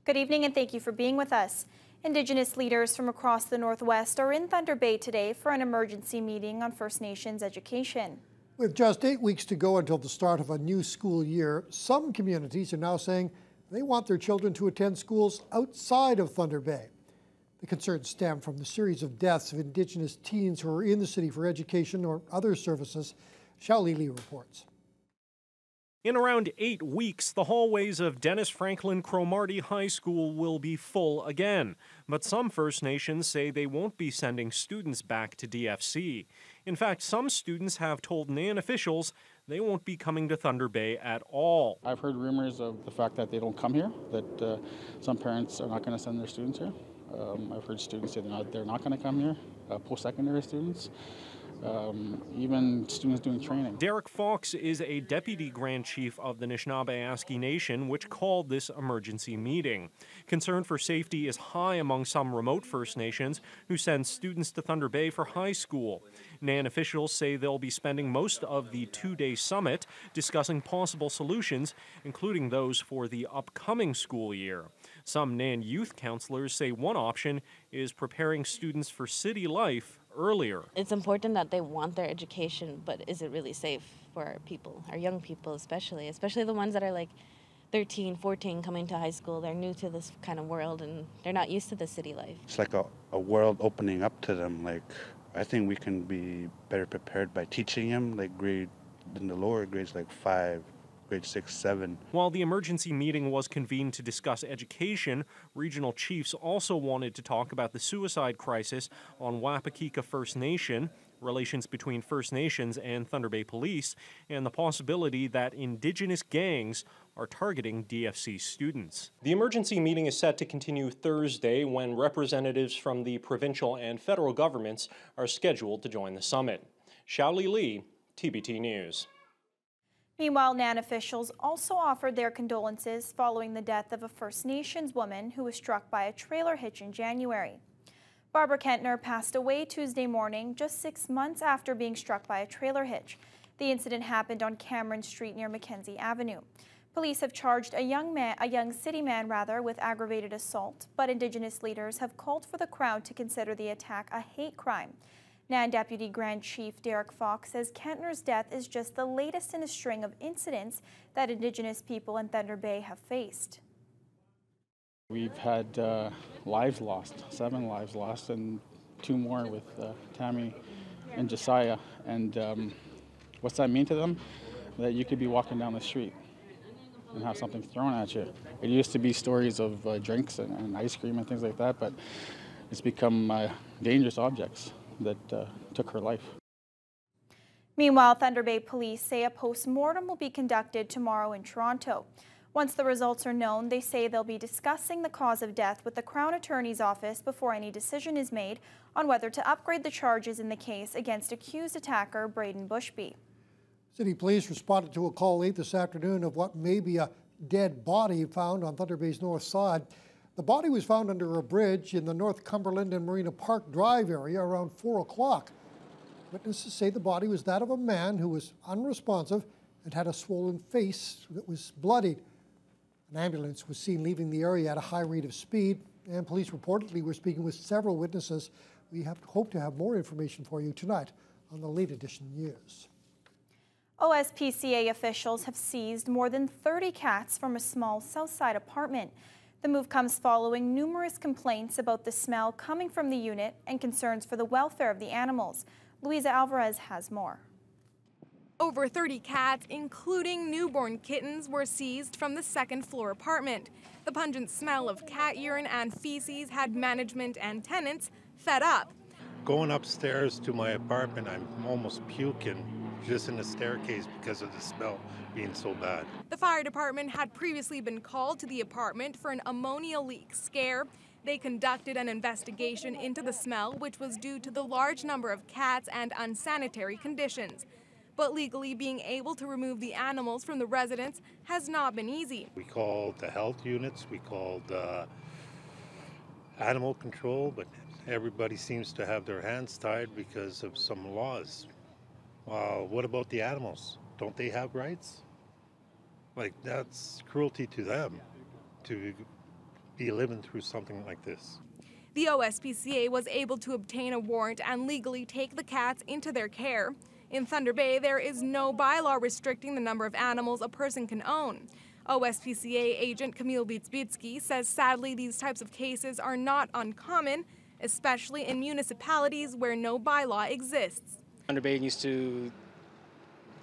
Good evening and thank you for being with us. Indigenous leaders from across the Northwest are in Thunder Bay today for an emergency meeting on First Nations education. With just 8 weeks to go until the start of a new school year, some communities are now saying they want their children to attend schools outside of Thunder Bay. The concerns stem from the series of deaths of Indigenous teens who are in the city for education or other services. Xiao Li reports. In around 8 weeks, the hallways of Dennis Franklin Cromartie High School will be full again. But some First Nations say they won't be sending students back to DFC. In fact, some students have told NAN officials they won't be coming to Thunder Bay at all. I've heard rumors of the fact that they don't come here, that some parents are not going to send their students here. I've heard students say they're not going to come here, post-secondary students. Even students doing training. Derek Fox is a deputy Grand Chief of the Anishinaabe Nation, which called this emergency meeting. Concern for safety is high among some remote First Nations who send students to Thunder Bay for high school. NAN officials say they'll be spending most of the 2-day summit discussing possible solutions, including those for the upcoming school year. Some NAN youth counselors say one option is preparing students for city life earlier. It's important that they want their education, but is it really safe for our people, our young people especially the ones that are like 13, 14 coming to high school. They're new to this kind of world and they're not used to the city life. It's like a world opening up to them. Like, I think we can be better prepared by teaching them like in the lower grades, like 5, grade 6, 7. While the emergency meeting was convened to discuss education, regional chiefs also wanted to talk about the suicide crisis on Wapakeka First Nation, relations between First Nations and Thunder Bay Police, and the possibility that Indigenous gangs are targeting DFC students. The emergency meeting is set to continue Thursday when representatives from the provincial and federal governments are scheduled to join the summit. Xiao Li, TBT News. Meanwhile, NAN officials also offered their condolences following the death of a First Nations woman who was struck by a trailer hitch in January. Barbara Kentner passed away Tuesday morning, just 6 months after being struck by a trailer hitch. The incident happened on Cameron Street near Mackenzie Avenue. Police have charged a young city man with aggravated assault, but Indigenous leaders have called for the crowd to consider the attack a hate crime. NAN Deputy Grand Chief Derek Fox says Kentner's death is just the latest in a string of incidents that Indigenous people in Thunder Bay have faced. We've had lives lost, 7 lives lost, and 2 more with Tammy and Josiah. And what's that mean to them? That you could be walking down the street and have something thrown at you. It used to be stories of drinks and ice cream and things like that, but it's become dangerous objects that took her life. Meanwhile, Thunder Bay police say a post-mortem will be conducted tomorrow in Toronto. Once the results are known, they say they'll be discussing the cause of death with the Crown Attorney's Office before any decision is made on whether to upgrade the charges in the case against accused attacker Braden Bushby. City police responded to a call late this afternoon of what may be a dead body found on Thunder Bay's north side. The body was found under a bridge in the North Cumberland and Marina Park Drive area around 4 o'clock. Witnesses say the body was that of a man who was unresponsive and had a swollen face that was bloodied. An ambulance was seen leaving the area at a high rate of speed, and police reportedly were speaking with several witnesses. We hope to have more information for you tonight on the Late Edition News. OSPCA officials have seized more than 30 cats from a small Southside apartment. The move comes following numerous complaints about the smell coming from the unit and concerns for the welfare of the animals. Luisa Alvarez has more. Over 30 cats, including newborn kittens, were seized from the second-floor apartment. The pungent smell of cat urine and feces had management and tenants fed up. Going upstairs to my apartment, I'm almost puking just in the staircase because of the smell being so bad. The fire department had previously been called to the apartment for an ammonia leak scare. They conducted an investigation into the smell, which was due to the large number of cats and unsanitary conditions. But legally being able to remove the animals from the residence has not been easy. We called the health units, we called animal control, but everybody seems to have their hands tied because of some laws. What about the animals? Don't they have rights? Like, that's cruelty to them, to be living through something like this. The OSPCA was able to obtain a warrant and legally take the cats into their care. In Thunder Bay, there is no bylaw restricting the number of animals a person can own. OSPCA agent Camille Bitsbitsky says sadly these types of cases are not uncommon, especially in municipalities where no bylaw exists. Thunder Bay needs to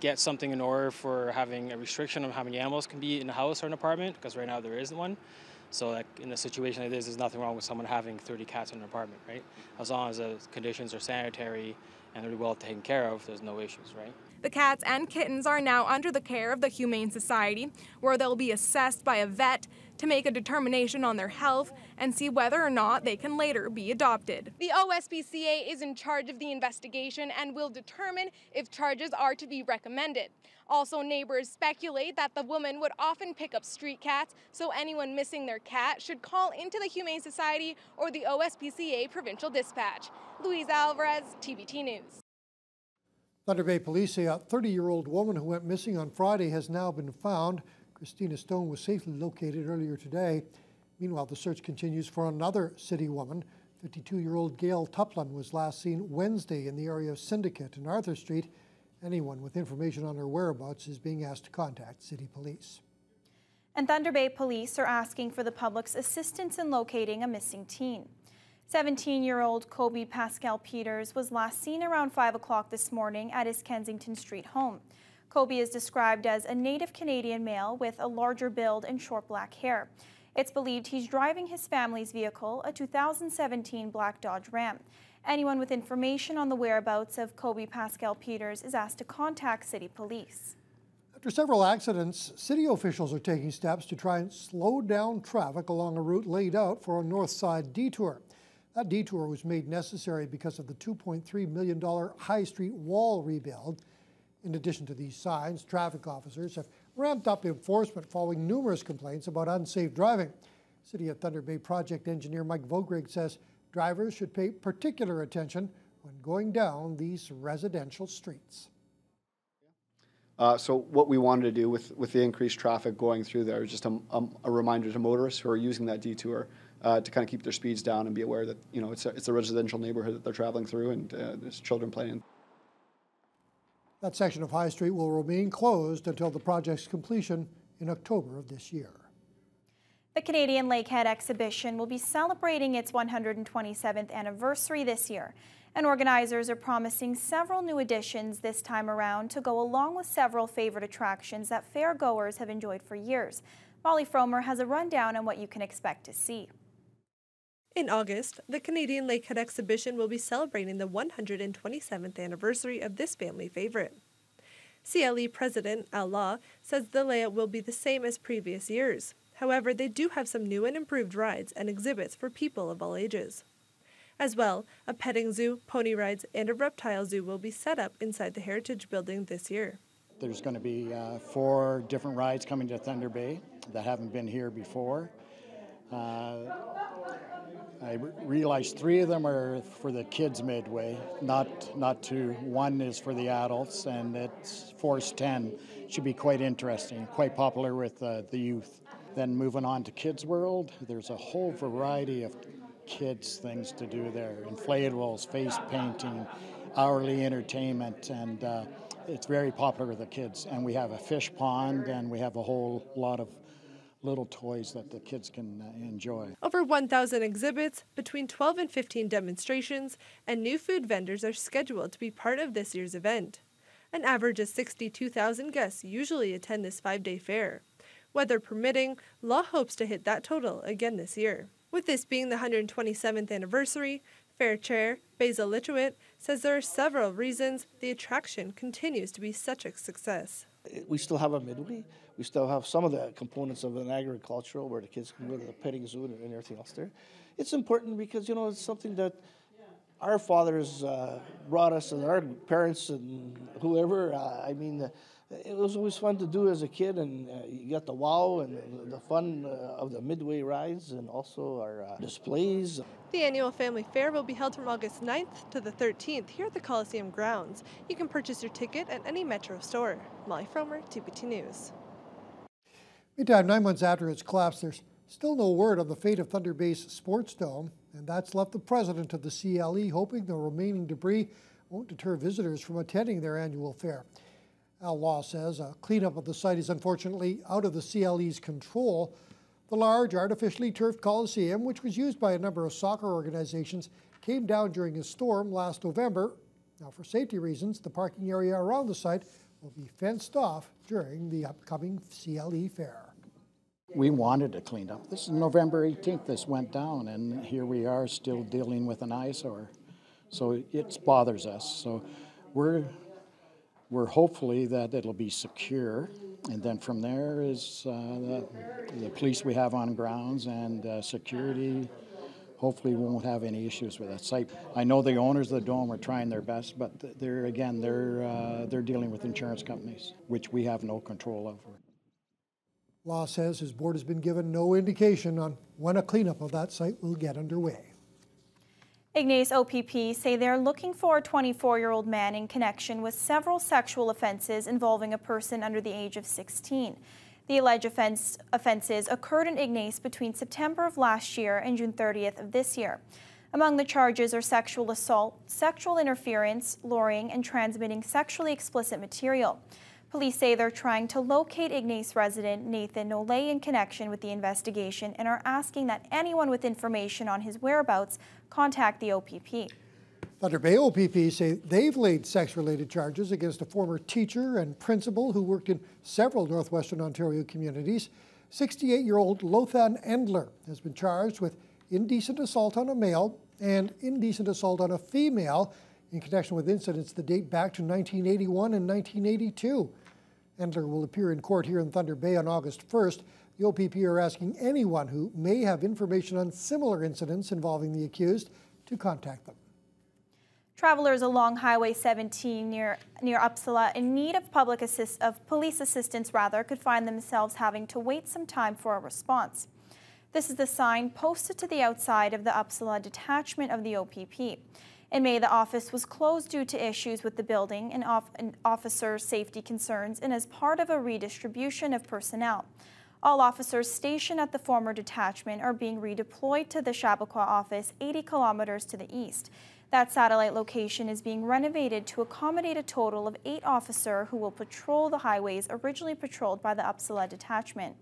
get something in order for having a restriction on how many animals can be in a house or an apartment, because right now there isn't one. So like in a situation like this, there's nothing wrong with someone having 30 cats in an apartment, right? As long as the conditions are sanitary and they're well taken care of, there's no issues, right? The cats and kittens are now under the care of the Humane Society, where they'll be assessed by a vet to make a determination on their health and see whether or not they can later be adopted. The OSPCA is in charge of the investigation and will determine if charges are to be recommended. Also, neighbors speculate that the woman would often pick up street cats, so anyone missing their cat should call into the Humane Society or the OSPCA Provincial Dispatch. Louise Alvarez, TVT News. Thunder Bay police say a 30-year-old woman who went missing on Friday has now been found. Christina Stone was safely located earlier today. Meanwhile, the search continues for another city woman. 52-year-old Gail Tuplin was last seen Wednesday in the area of Syndicate and Arthur Street. Anyone with information on her whereabouts is being asked to contact city police. And Thunder Bay police are asking for the public's assistance in locating a missing teen. 17-year-old Kobe Pascal Peters was last seen around 5 o'clock this morning at his Kensington Street home. Kobe is described as a native Canadian male with a larger build and short black hair. It's believed he's driving his family's vehicle, a 2017 black Dodge Ram. Anyone with information on the whereabouts of Kobe Pascal Peters is asked to contact city police. After several accidents, city officials are taking steps to try and slow down traffic along a route laid out for a north side detour. That detour was made necessary because of the $2.3 million High Street wall rebuild. In addition to these signs, traffic officers have ramped up enforcement following numerous complaints about unsafe driving. City of Thunder Bay project engineer Mike Vogrig says drivers should pay particular attention when going down these residential streets. So what we wanted to do with the increased traffic going through there is just a reminder to motorists who are using that detour to kind of keep their speeds down and be aware that, you know, it's a residential neighborhood that they're traveling through, and there's children playing. That section of High Street will remain closed until the project's completion in October of this year. The Canadian Lakehead exhibition will be celebrating its 127th anniversary this year, and organizers are promising several new additions this time around to go along with several favorite attractions that fairgoers have enjoyed for years. Molly Fromer has a rundown on what you can expect to see. In August, the Canadian Lakehead exhibition will be celebrating the 127th anniversary of this family favorite. CLE President Al Law says the layout will be the same as previous years. However, they do have some new and improved rides and exhibits for people of all ages. As well, a petting zoo, pony rides, and a reptile zoo will be set up inside the Heritage Building this year. There's going to be 4 different rides coming to Thunder Bay that haven't been here before. I realized 3 of them are for the kids midway, not 2. 1 is for the adults, and it's Force 10. Should be quite interesting, quite popular with the youth. Then moving on to Kids World, there's a whole variety of kids things to do there. Inflatables, face painting, hourly entertainment, and it's very popular with the kids. And we have a fish pond, and we have a whole lot of little toys that the kids can enjoy. Over 1,000 exhibits, between 12 and 15 demonstrations, and new food vendors are scheduled to be part of this year's event. An average of 62,000 guests usually attend this 5-day fair. Weather permitting, Law hopes to hit that total again this year. With this being the 127th anniversary, Fair Chair Basil Litchwitt says there are several reasons the attraction continues to be such a success. We still have a midway. We still have some of the components of an agricultural where the kids can go to the petting zoo and everything else there. It's important because, you know, it's something that our fathers brought us, and our parents and whoever. It was always fun to do as a kid, and you got the wow and the fun of the midway rides, and also our displays. The annual family fair will be held from August 9th to the 13th here at the Coliseum grounds. You can purchase your ticket at any Metro store. Molly Fromer, TPT News. Meantime, 9 months after its collapse, there's Still no word on the fate of Thunder Bay's Sports Dome, and that's left the president of the CLE hoping the remaining debris won't deter visitors from attending their annual fair. Al Law says a cleanup of the site is unfortunately out of the CLE's control. The large artificially turfed Coliseum, which was used by a number of soccer organizations, came down during a storm last November. Now, for safety reasons, the parking area around the site will be fenced off during the upcoming CLE fair. We wanted it cleaned up. This is November 18th this went down, and here we are still dealing with an eyesore. So it bothers us. So we're hopefully that it'll be secure, and then from there is the police we have on grounds and security. Hopefully we won't have any issues with that site. I know the owners of the Dome are trying their best, but they're dealing with insurance companies, which we have no control over. Law says his board has been given no indication on when a cleanup of that site will get underway. Ignace OPP say they're looking for a 24-year-old man in connection with several sexual offenses involving a person under the age of 16. The alleged offenses occurred in Ignace between September of last year and June 30th of this year. Among the charges are sexual assault, sexual interference, luring, and transmitting sexually explicit material. Police say they're trying to locate Ignace resident Nathan Nolay in connection with the investigation and are asking that anyone with information on his whereabouts contact the OPP. Thunder Bay OPP say they've laid sex-related charges against a former teacher and principal who worked in several northwestern Ontario communities. 68-year-old Lothan Endler has been charged with indecent assault on a male and indecent assault on a female in connection with incidents that date back to 1981 and 1982. Endler will appear in court here in Thunder Bay on August 1st. The OPP are asking anyone who may have information on similar incidents involving the accused to contact them. Travelers along Highway 17 near Uppsala in need of police assistance could find themselves having to wait some time for a response. This is the sign posted to the outside of the Uppsala detachment of the OPP. In May, the office was closed due to issues with the building and officer safety concerns and as part of a redistribution of personnel. All officers stationed at the former detachment are being redeployed to the Chappaqua office 80 kilometers to the east. That satellite location is being renovated to accommodate a total of 8 officers who will patrol the highways originally patrolled by the Uppsala detachment.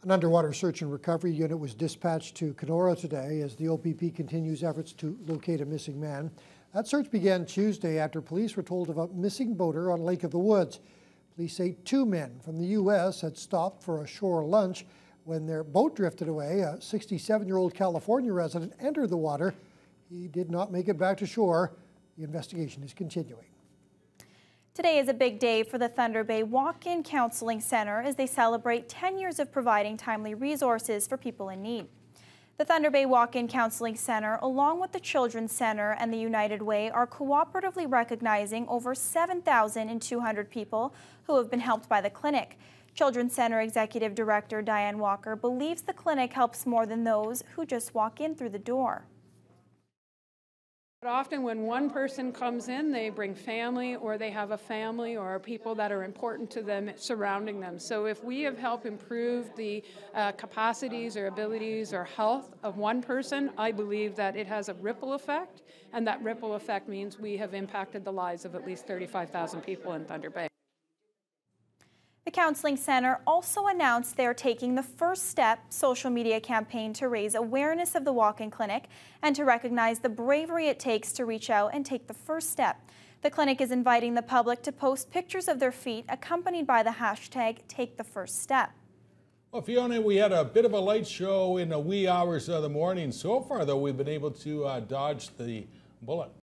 An underwater search and recovery unit was dispatched to Kenora today as the OPP continues efforts to locate a missing man. That search began Tuesday after police were told of a missing boater on Lake of the Woods. Police say 2 men from the U.S. had stopped for a shore lunch. When their boat drifted away, a 67-year-old California resident entered the water. He did not make it back to shore. The investigation is continuing. Today is a big day for the Thunder Bay Walk-In Counseling Center as they celebrate 10 years of providing timely resources for people in need. The Thunder Bay Walk-In Counseling Center, along with the Children's Center and the United Way, are cooperatively recognizing over 7,200 people who have been helped by the clinic. Children's Center Executive Director Diane Walker believes the clinic helps more than those who just walk in through the door. But often when one person comes in, they bring family or they have a family or people that are important to them surrounding them. So if we have helped improve the capacities or abilities or health of one person, I believe that it has a ripple effect, and that ripple effect means we have impacted the lives of at least 35,000 people in Thunder Bay. The Counseling Center also announced they're taking the first step social media campaign to raise awareness of the walk-in clinic and to recognize the bravery it takes to reach out and take the first step. The clinic is inviting the public to post pictures of their feet accompanied by the hashtag #TakeTheFirstStep. Well, Fiona, we had a bit of a light show in the wee hours of the morning. So far, though, we've been able to dodge the bullet.